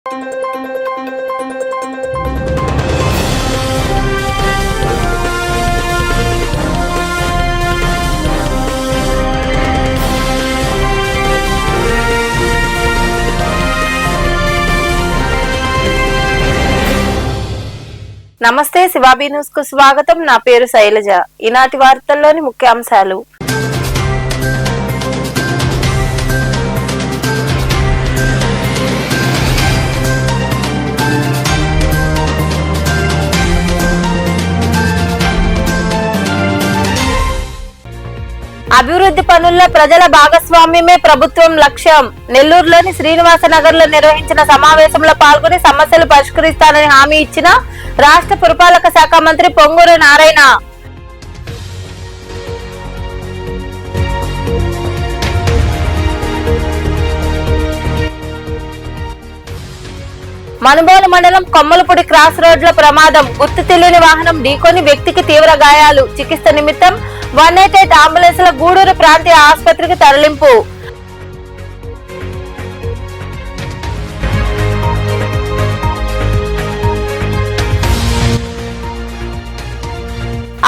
నమస్తే, శివాబీ న్యూస్ కు స్వాగతం. నా పేరు శైలజ. ఈనాటి వార్తల్లోని ముఖ్యాంశాలు. అభివృద్ధి పనుల్లో ప్రజల భాగస్వామ్యమే ప్రభుత్వం లక్ష్యం. నెల్లూరులోని శ్రీనివాస నగర్ లో నిర్వహించిన సమావేశంలో పాల్గొని సమస్యలు పరిష్కరిస్తానని హామీ ఇచ్చిన రాష్ట్ర పురపాలక శాఖ మంత్రి పొంగూరు నారాయణ. మనుబోలు మండలం కొమ్మలపూడి క్రాస్ రోడ్ లో ప్రమాదం. గుర్తు తెలియని వాహనం ఢీకొని వ్యక్తికి తీవ్ర గాయాలు. చికిత్స నిమిత్తం 188 అంబులెన్స్ ల గూడూరు ప్రాంతీయ ఆసుపత్రికి తరలింపు.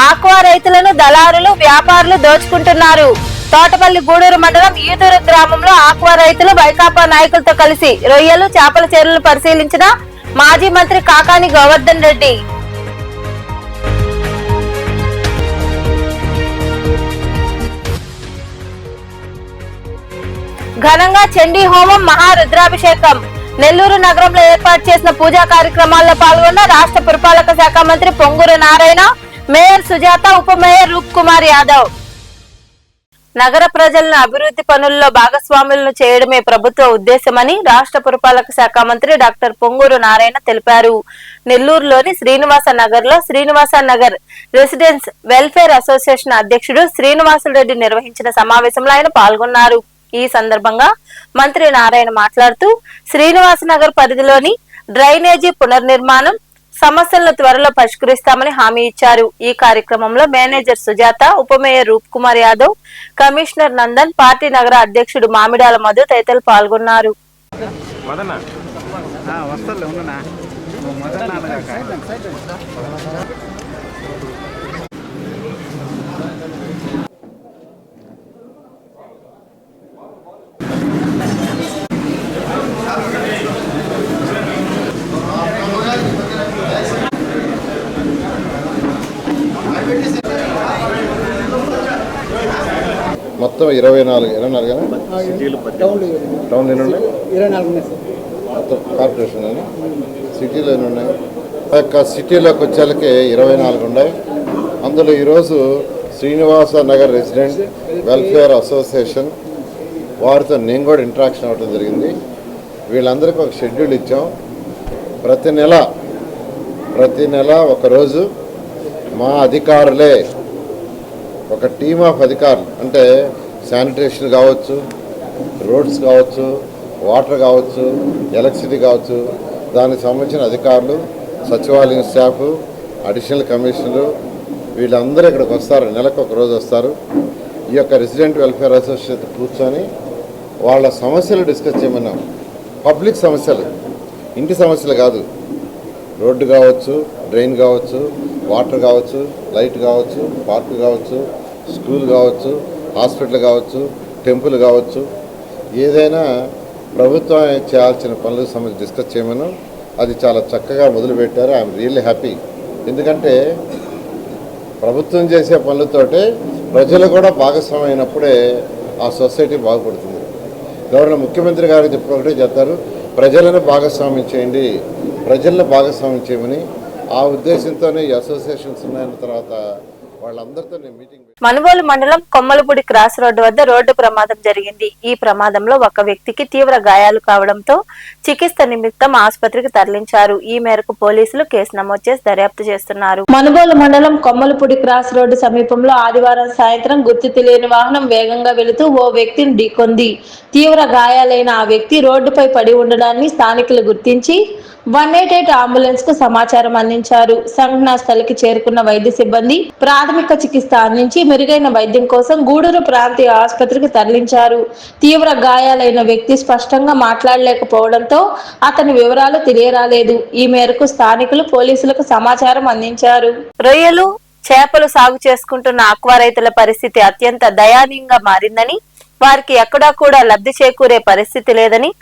ఆక్వా రైతులను దళారులు, వ్యాపారులు దోచుకుంటున్నారు. తోటపల్లి గూడూరు మండలం ఈదూరు గ్రామంలో ఆక్వా రైతులు వైకాపా నాయకులతో కలిసి రొయ్యలు, చేపల చెరువులు పరిశీలించిన మాజీ మంత్రి కాకాని గోవర్ధన్ రెడ్డి. ఘనంగా చండీ హోమం, మహారుద్రాభిషేకం. నెల్లూరు నగరంలో ఏర్పాటు చేసిన పూజా కార్యక్రమాల్లో పాల్గొన్న రాష్ట్ర పురపాలక శాఖ మంత్రి పొంగూరు నారాయణ, మేయర్ సుజాత, ఉప మేయర్ రూప్ కుమార్ యాదవ్. నగర ప్రజలను అభివృద్ధి పనుల్లో భాగస్వాములను చేయడమే ప్రభుత్వ ఉద్దేశమని రాష్ట్ర పురపాలక శాఖ మంత్రి డాక్టర్ పొంగూరు నారాయణ తెలిపారు. నెల్లూరులోని శ్రీనివాస నగర్ లో Srinivasa Nagar residence welfare association అధ్యక్షుడు శ్రీనివాసులరెడ్డి నిర్వహించిన సమావేశంలో ఆయన పాల్గొన్నారు. ఈ సందర్భంగా మంత్రి నారాయణ మాట్లాడుతూ శ్రీనివాస నగర్ పరిధిలోని డ్రైనేజీ పునర్నిర్మాణం సమస్యలను త్వరలో పరిష్కరిస్తామని హామీ ఇచ్చారు. ఈ కార్యక్రమంలో మేనేజర్ సుజాత, ఉప మేయర్ రూప్ కుమార్ యాదవ్, కమిషనర్ నందన్, పార్టీ నగర అధ్యక్షుడు మామిడాల మధు తదితరులు పాల్గొన్నారు. మొత్తం 24 టౌన్ ఎన్ని ఉన్నాయి? మొత్తం కార్పొరేషన్ అని సిటీలో ఎన్ని ఉన్నాయి? సిటీలోకి వచ్చేళ్ళకి 24 ఉన్నాయి. అందులో ఈరోజు Srinivasa Nagar resident welfare association వారితో నేను కూడా ఇంటరాక్షన్ అవ్వడం జరిగింది. వీళ్ళందరికీ ఒక షెడ్యూల్ ఇచ్చాం. ప్రతి నెల ఒకరోజు మా అధికారులే, ఒక టీమ్ ఆఫ్ అధికారులు, అంటే శానిటేషన్ కావచ్చు, రోడ్స్ కావచ్చు, వాటర్ కావచ్చు, ఎలక్ట్రిసిటీ కావచ్చు, దానికి సంబంధించిన అధికారులు, సచివాలయం స్టాఫ్, అడిషనల్ కమిషనర్లు వీళ్ళందరూ ఇక్కడికి వస్తారు. నెలకు ఒక రోజు వస్తారు. ఈ యొక్క రెసిడెంట్ వెల్ఫేర్ అసోసియేషన్ కూర్చొని వాళ్ళ సమస్యలు డిస్కస్ చేయమన్నాం. పబ్లిక్ సమస్యలు, ఇంటి సమస్యలు కాదు. రోడ్డు కావచ్చు, డ్రైన్ కావచ్చు, వాటర్ కావచ్చు, లైట్ కావచ్చు, పార్కు కావచ్చు, స్కూల్ కావచ్చు, హాస్పిటల్ కావచ్చు, టెంపుల్ కావచ్చు, ఏదైనా ప్రభుత్వం చేయాల్సిన పనులకు సంబంధించి డిస్కస్ చేయమని అది చాలా చక్కగా మొదలుపెట్టారు. I'm really happy. ఎందుకంటే ప్రభుత్వం చేసే పనులతోటే ప్రజలు కూడా భాగస్వామ్యం అయినప్పుడే ఆ సొసైటీ బాగుపడుతుంది. గవర్నర్ ముఖ్యమంత్రి గారికి ఒకటే చెప్తారు, ప్రజలను భాగస్వామ్యం చేయండి, ప్రజలను భాగస్వామ్యం చేయమని. ఆ ఉద్దేశంతోనే ఈ అసోసియేషన్స్ ఉన్నాయన్న తర్వాత వాళ్ళందరితో నేను మీటింగ్. మనుబోలు మండలం కొమ్మలపూడి క్రాస్ రోడ్డు వద్ద రోడ్డు ప్రమాదం జరిగింది. ఈ ప్రమాదంలో ఒక వ్యక్తికి తీవ్ర గాయాలు కావడంతో చికిత్స నిమిత్తం ఆసుపత్రికి తరలించారు. ఈ మేరకు పోలీసులు కేసు నమోదు చేసి దర్యాప్తు చేస్తున్నారు. మనుబోలు మండలం కొమ్మలపూడి క్రాస్ రోడ్డు సమీపంలో ఆదివారం సాయంత్రం గుర్తు తెలియని వాహనం వేగంగా వెళుతూ ఓ వ్యక్తిని ఢీకొంది. తీవ్ర గాయాలైన ఆ వ్యక్తి రోడ్డుపై పడి ఉండడాన్ని స్థానికులు గుర్తించి 188 అంబులెన్స్ కు సమాచారం అందించారు. సంఘటనా స్థలికి చేరుకున్న వైద్య సిబ్బంది ప్రాథమిక ప్రాథమిక చికిత్స అందించి మెరుగైన వైద్యం కోసం గూడూరు ప్రాంతీయ ఆసుపత్రికి తరలించారు. తీవ్ర గాయాలైన వ్యక్తి స్పష్టంగా మాట్లాడలేకపోవడంతో అతని వివరాలు తెలియరాలేదు. ఈ మేరకు స్థానికులు పోలీసులకు సమాచారం అందించారు. రొయ్యలు, చేపలు సాగు చేసుకుంటున్న ఆక్వా రైతుల పరిస్థితి అత్యంత దయనీయంగా మారిందని, వారికి ఎక్కడా కూడా లబ్ధి చేకూరే పరిస్థితి లేదని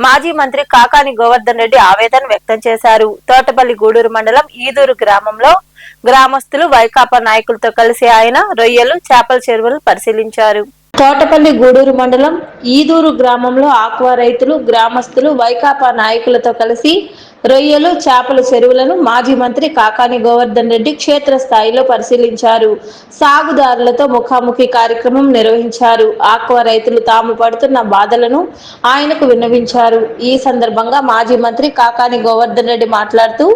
మాజీ మంత్రి కాకాని గోవర్ధన్ రెడ్డి ఆవేదన వ్యక్తం చేశారు. తోటపల్లి గూడూరు మండలం ఈదూరు గ్రామంలో గ్రామస్తులు, వైకాపా నాయకులతో కలిసి ఆయన రొయ్యలు, చేపల చెరువులు పరిశీలించారు. తోటపల్లి గూడూరు మండలం ఈదూరు గ్రామంలో ఆక్వా రైతులు, గ్రామస్తులు, వైకాపా నాయకులతో కలిసి రొయ్యలు, చేపల చెరువులను మాజీ మంత్రి కాకాని గోవర్ధన్ రెడ్డి క్షేత్రస్థాయిలో పరిశీలించారు. సాగుదారులతో ముఖాముఖి కార్యక్రమం నిర్వహించారు. ఆక్వా రైతులు తాము పడుతున్న బాధలను ఆయనకు విన్నవించారు. ఈ సందర్భంగా మాజీ మంత్రి కాకాని గోవర్ధన్ రెడ్డి మాట్లాడుతూ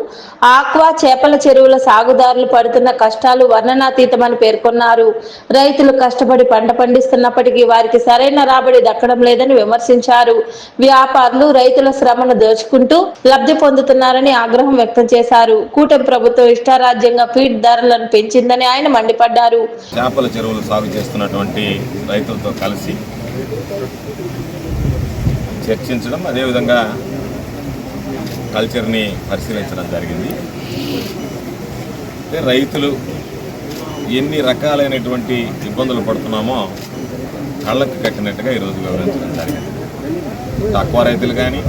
ఆక్వా, చేపల చెరువుల సాగుదారులు పడుతున్న కష్టాలు వర్ణనాతీతమని పేర్కొన్నారు. రైతులు కష్టపడి పంట పండిస్తున్నప్పటికీ వారికి సరైన రాబడి దక్కడం లేదని విమర్శించారు. వ్యాపారులు రైతుల శ్రమను దోచుకుంటూ లబ్ధి పొందుతున్నారని ఆగ్రహం వ్యక్తం చేశారు. కూటమి ప్రభుత్వం ఇష్టారాజ్యంగా ఫీడ్ ధరలను పెంచిందని ఆయన మండిపడ్డారు. చేపల చెరువులు సాగు చేస్తున్నటువంటి రైతులతో కలిసి చర్చించడం, అదేవిధంగా కల్చర్ని పరిశీలించడం జరిగింది. రైతులు ఎన్ని రకాలైనటువంటి ఇబ్బందులు పడుతున్నామో కళ్ళకి కట్టినట్టుగా ఈరోజు వివరించడం జరిగింది. తక్కువ రైతులు కానీ,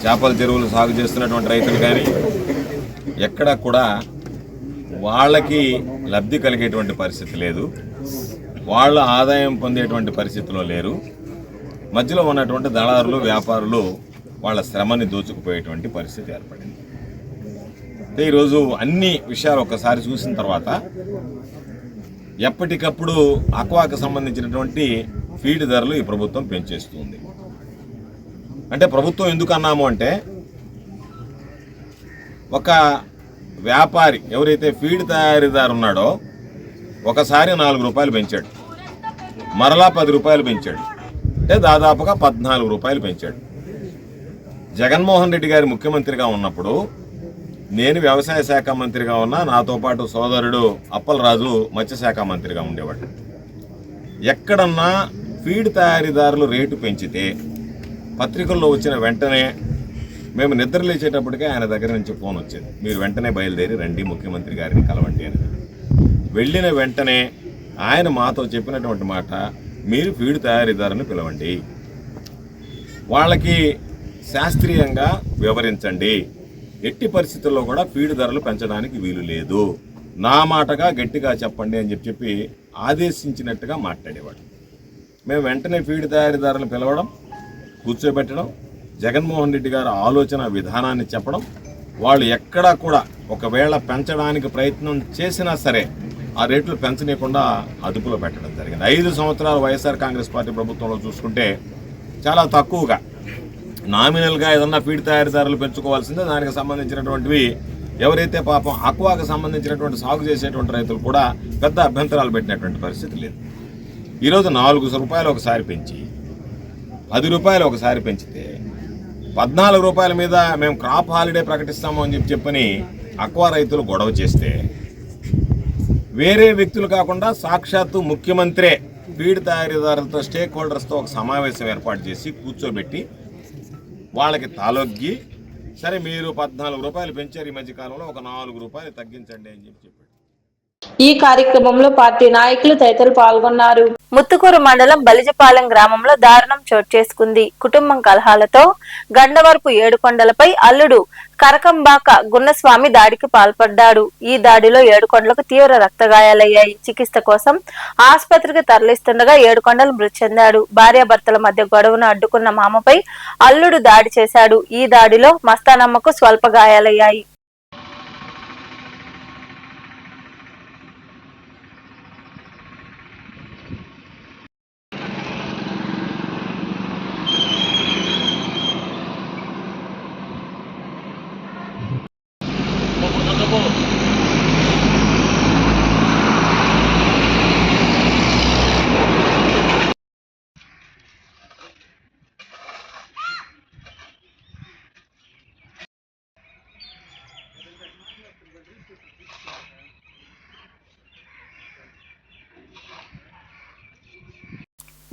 చేపల చెరువులు సాగు చేస్తున్నటువంటి రైతులు కానీ ఎక్కడా కూడా వాళ్ళకి లబ్ధి కలిగేటువంటి పరిస్థితి లేదు. వాళ్ళ ఆదాయం పొందేటువంటి పరిస్థితిలో లేరు. మధ్యలో ఉన్నటువంటి దళారులు, వ్యాపారులు వాళ్ళ శ్రమని దోచుకుపోయేటువంటి పరిస్థితి ఏర్పడింది. ఈరోజు అన్ని విషయాలు ఒకసారి చూసిన తర్వాత ఎప్పటికప్పుడు ఆక్వాకు సంబంధించినటువంటి ఫీడ్ ధరలు ఈ ప్రభుత్వం పెంచేస్తుంది. అంటే ప్రభుత్వం ఎందుకు అన్నాము అంటే, ఒక వ్యాపారి ఎవరైతే ఫీడ్ తయారీదారు ఉన్నాడో ఒకసారి 4 రూపాయలు పెంచాడు, మరలా 10 రూపాయలు పెంచాడు, అంటే దాదాపుగా 14 రూపాయలు పెంచాడు. జగన్మోహన్ రెడ్డి గారి ముఖ్యమంత్రిగా ఉన్నప్పుడు నేను వ్యవసాయ శాఖ మంత్రిగా ఉన్నా, నాతో పాటు సోదరుడు అప్పలరాజు మత్స్యశాఖ మంత్రిగా ఉండేవాడు. ఎక్కడన్నా ఫీడ్ తయారీదారులు రేటు పెంచితే పత్రికల్లో వచ్చిన వెంటనే మేము నిద్ర లేచేటప్పటికే ఆయన దగ్గర నుంచి ఫోన్ వచ్చేది, మీరు వెంటనే బయలుదేరి రండి, ముఖ్యమంత్రి గారిని కలవండి అని. వెళ్ళిన వెంటనే ఆయన మాతో చెప్పినటువంటి మాట, మీరు ఫీడ్ తయారీదారుని పిలవండి, వాళ్ళకి శాస్త్రీయంగా వివరించండి, ఎట్టి పరిస్థితుల్లో కూడా ఫీడ్ ధరలు పెంచడానికి వీలు లేదు, నా మాటగా గట్టిగా చెప్పండి అని చెప్పి ఆదేశించినట్టుగా మాట్లాడేవాడు. మేము వెంటనే ఫీడ్ తయారీదారులను పిలవడం, కూర్చోబెట్టడం, జగన్మోహన్ రెడ్డి గారి ఆలోచన విధానాన్ని చెప్పడం, వాళ్ళు ఎక్కడా కూడా ఒకవేళ పెంచడానికి ప్రయత్నం చేసినా సరే ఆ రేట్లు పెంచనీయకుండా అదుపులో పెట్టడం జరిగింది. 5 సంవత్సరాలు వైఎస్ఆర్ కాంగ్రెస్ పార్టీ ప్రభుత్వంలో చూసుకుంటే చాలా తక్కువగా నామినల్గా ఏదన్నా ఫీడ్ తయారీదారులు పెంచుకోవాల్సిందే, దానికి సంబంధించినటువంటివి ఎవరైతే పాపం ఆక్వాకు సంబంధించినటువంటి సాగు చేసేటువంటి రైతులు కూడా పెద్ద అభ్యంతరాలు పెట్టినటువంటి పరిస్థితి లేదు. ఈరోజు 4 రూపాయలు ఒకసారి పెంచి 10 రూపాయలు ఒకసారి పెంచితే 14 రూపాయల మీద మేము క్రాప్ హాలిడే ప్రకటిస్తాము అని చెప్పని ఆక్వా రైతులు గొడవ చేస్తే, వేరే వ్యక్తులు కాకుండా సాక్షాత్తు ముఖ్యమంత్రే ఫీడ్ తయారీదారులతో, స్టేక్ హోల్డర్స్తో ఒక సమావేశం ఏర్పాటు చేసి కూర్చోబెట్టి వాళ్ళకి తాలొగ్గి, సరే మీరు 14 రూపాయలు పెంచారు, ఈ మధ్యకాలంలో ఒక 4 రూపాయలు తగ్గించండి అని చెప్పాడు. ఈ కార్యక్రమంలో పార్టీ నాయకులు తదితరులు పాల్గొన్నారు. ముత్తుకూరు మండలం బలిజపాలెం గ్రామంలో దారుణం చోటు చేసుకుంది. కుటుంబం కలహాలతో గండవరపు ఏడుకొండలపై అల్లుడు కరకంబాక గున్నస్వామి దాడికి పాల్పడ్డాడు. ఈ దాడిలో ఏడుకొండలకు తీవ్ర రక్తగాయాలయ్యాయి. చికిత్స కోసం ఆసుపత్రికి తరలిస్తుండగా ఏడుకొండలు మృతి చెందాడు. భార్యాభర్తల మధ్య గొడవను అడ్డుకున్న మామపై అల్లుడు దాడి చేశాడు. ఈ దాడిలో మస్తానమ్మకు స్వల్ప గాయాలయ్యాయి.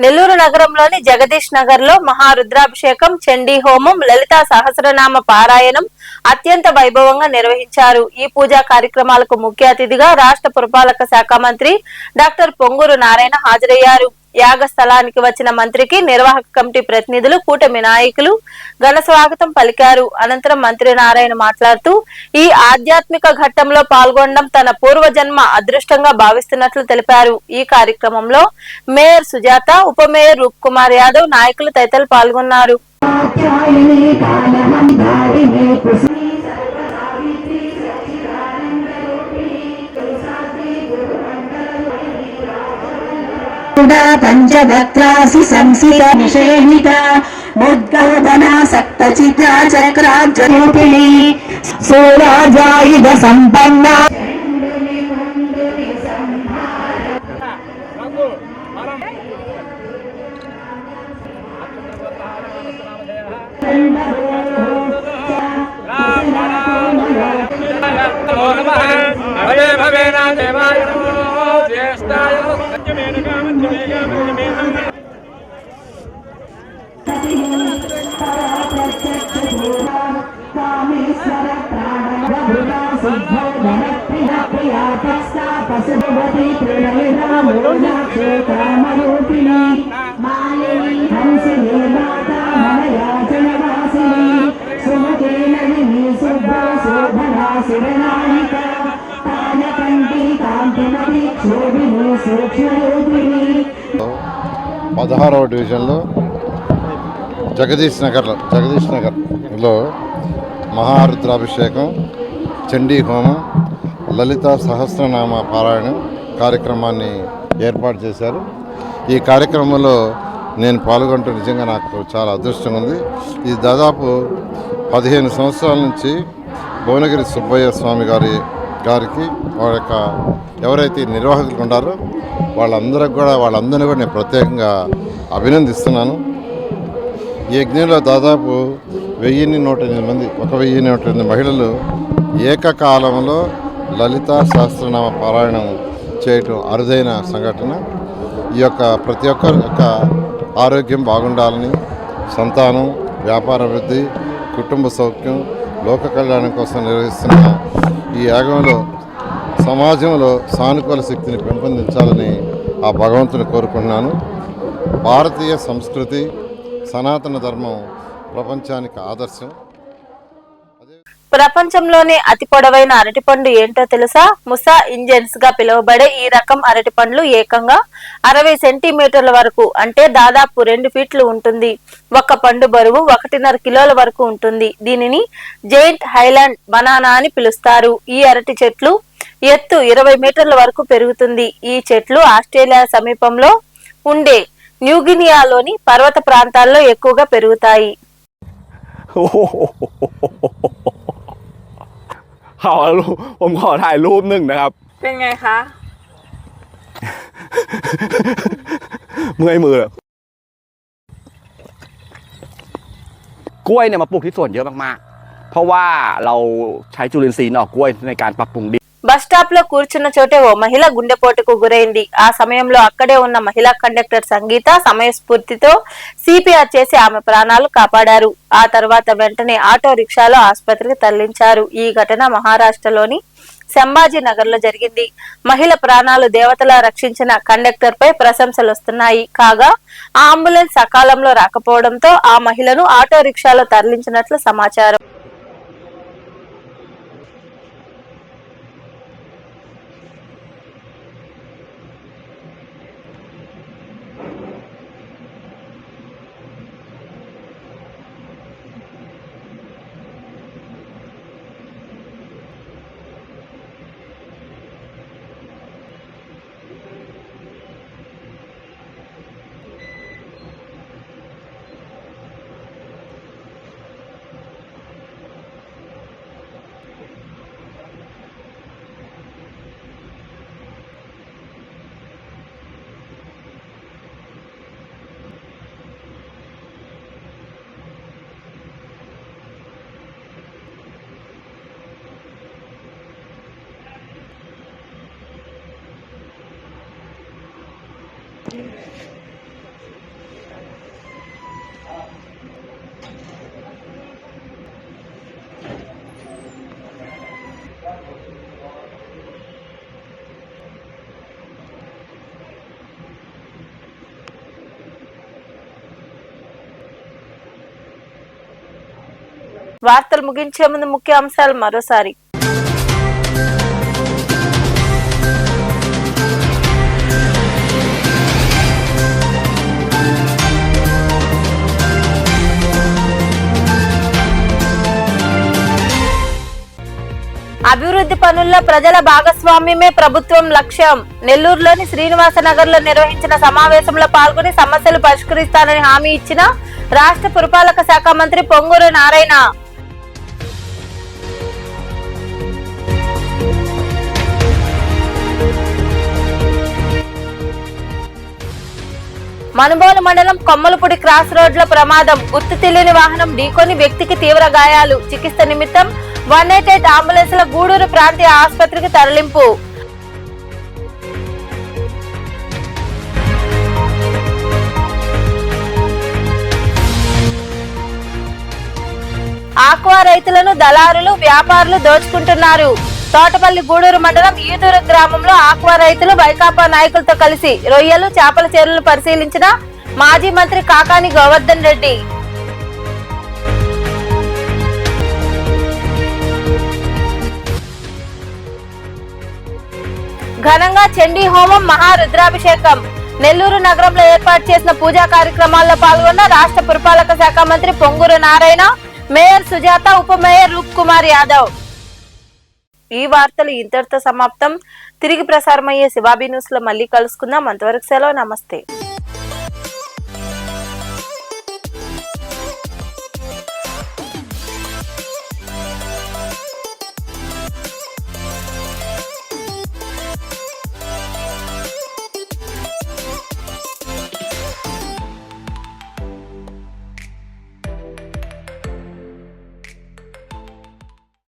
నెల్లూరు నగరంలోని జగదీష్ నగర్ లో మహారుద్రాభిషేకం, చండీ హోమం, లలితా సహస్రనామ పారాయణం అత్యంత వైభవంగా నిర్వహించారు. ఈ పూజా కార్యక్రమాలకు ముఖ్య అతిథిగా రాష్ట్ర పురపాలక శాఖ మంత్రి డాక్టర్ పొంగూరు నారాయణ హాజరయ్యారు. యాగ స్థలానికి వచ్చిన మంత్రికి నిర్వాహక కమిటీ ప్రతినిధులు, కూటమి నాయకులు ఘన స్వాగతం పలికారు. అనంతరం మంత్రి నారాయణ మాట్లాడుతూ ఈ ఆధ్యాత్మిక ఘట్టంలో పాల్గొనడం తన పూర్వజన్మ అదృష్టంగా భావిస్తున్నట్లు తెలిపారు. ఈ కార్యక్రమంలో మేయర్ సుజాత, ఉప మేయర్ రూప్ కుమార్ యాదవ్, నాయకులు తదితరులు పాల్గొన్నారు. పంచభక్త్రాసి సంసిత నిషేహిత ముద్గౌతనాసక్త చిత్ర చక్రాజ్వరూపిణి సూరాజాయుధ సంపన్న పదహారవ డివిజన్లో జగదీష్ నగర్లో మహారుద్రాభిషేకం, చండీ హోమం, లలిత సహస్రనామ పారాయణం కార్యక్రమాన్ని ఏర్పాటు చేశారు. ఈ కార్యక్రమంలో నేను పాల్గొంటూ నిజంగా నాకు చాలా అదృష్టం ఉంది. ఇది దాదాపు 15 సంవత్సరాల నుంచి భువనగిరి సుబ్బయ్య స్వామి గారికి వాళ్ళ యొక్క ఎవరైతే నిర్వాహకులు ఉన్నారో వాళ్ళందరినీ కూడా నేను ప్రత్యేకంగా అభినందిస్తున్నాను. ఈ యజ్ఞంలో దాదాపు 1108 మంది 1108 మహిళలు ఏకకాలంలో లలితా సహస్రనామ పారాయణం చేయటం అరుదైన సంఘటన. ఈ యొక్క ప్రతి ఒక్కరి యొక్క ఆరోగ్యం బాగుండాలని, సంతానం, వ్యాపార వృద్ధి, కుటుంబ సౌఖ్యం, లోక కళ్యాణం కోసం నిర్వహిస్తున్న ఈ యాగంలో సమాజంలో సానుకూల శక్తిని పెంపొందించాలని ఆ భగవంతుని కోరుకుంటున్నాను. భారతీయ సంస్కృతి, సనాతన ధర్మం ప్రపంచానికి ఆదర్శం. ప్రపంచంలోనే అతి పొడవైన అరటిపండు ఏంటో తెలుసా? ముసా ఇంజన్స్ గా పిలువబడే ఈ రకం అరటిపండ్లు ఏకంగా 60 సెంటీమీటర్ల వరకు, అంటే దాదాపు 2 ఫీట్లు ఉంటుంది. ఒక్క పండు బరువు 1.5 కిలోల వరకు ఉంటుంది. దీనిని జైంట్ హైలాండ్ బనానా అని పిలుస్తారు. ఈ అరటి చెట్లు ఎత్తు 20 మీటర్ల వరకు పెరుగుతుంది. ఈ చెట్లు ఆస్ట్రేలియా సమీపంలో ఉండే న్యూగినియాలోని పర్వత ప్రాంతాల్లో ఎక్కువగా పెరుగుతాయి. ผมขอถ่ายรูปหนึ่งนะครับ เป็นไงคะ เมื่อยมือเลยกล้วยเนี่ยมาปลูกที่สวนเยอะมากๆเพราะว่าเราใช้จุลินทรีย์หน่อกล้วยในการปรับปรุงดิน బస్ స్టాప్ లో కూర్చున్న చోటే ఓ మహిళ గుండెపోటుకు గురైంది. ఆ సమయంలో అక్కడే ఉన్న మహిళా కండక్టర్ సంగీత సమయస్ఫూర్తితో సిపిఆర్ చేసి ఆమె ప్రాణాలు కాపాడారు. ఆ తర్వాత వెంటనే ఆటో రిక్షాలో ఆసుపత్రికి తరలించారు. ఈ ఘటన మహారాష్ట్రలోని సంభాజీ నగర్ లో జరిగింది. మహిళ ప్రాణాలు దేవతలా రక్షించిన కండక్టర్ పై ప్రశంసలు వస్తున్నాయి. కాగా ఆ అంబులెన్స్ సకాలంలో రాకపోవడంతో ఆ మహిళను ఆటో రిక్షాలో తరలించినట్లు సమాచారం. వార్తలు ముగించే ముందు ముఖ్య అంశాలు మరోసారి. అభివృద్ధి పనుల్లో ప్రజల భాగస్వామ్యమే ప్రభుత్వం లక్ష్యం. నెల్లూరులోని శ్రీనివాసనగర్ లో నిర్వహించిన సమావేశంలో పాల్గొని సమస్యలు పరిష్కరిస్తానని హామీ ఇచ్చిన రాష్ట్ర పురపాలక శాఖ మంత్రి పొంగూరు నారాయణ. మనుబోలు మండలం కొమ్మలపూడి క్రాస్ రోడ్ లో ప్రమాదం. గుర్తు తెలియని వాహనం ఢీకొని వ్యక్తికి తీవ్ర గాయాలు. చికిత్స నిమిత్తం 188 అంబులెన్స్ ల గూడూరు ప్రాంతీయ ఆసుపత్రికి తరలింపు. ఆక్వా రైతులను దళారులు వ్యాపారులు దోచుకుంటున్నారు. తోటపల్లి గూడూరు మండలం ఈదూరు గ్రామంలో ఆక్వా రైతులు వైకాపా నాయకులతో కలిసి రొయ్యలు చేపల చెరువులను పరిశీలించిన మాజీ మంత్రి కాకాని గోవర్ధన్ రెడ్డి. ఘనంగా చండీ హోమం మహారుద్రాభిషేకం. నెల్లూరు నగరంలో ఏర్పాటు చేసిన పూజా కార్యక్రమాల్లో పాల్గొన్న రాష్ట్ర పురపాలక శాఖ మంత్రి పొంగూరు నారాయణ, మేయర్ సుజాత, ఉప మేయర్ రూప్ కుమార్ యాదవ్. ఈ వార్తలు ఇంతటితో సమాప్తం. తిరిగి ప్రసారమయ్యే శివాబీ న్యూస్ లో మళ్ళీ కలుసుకుందాం. అంతవరకు సెలవు. నమస్తే.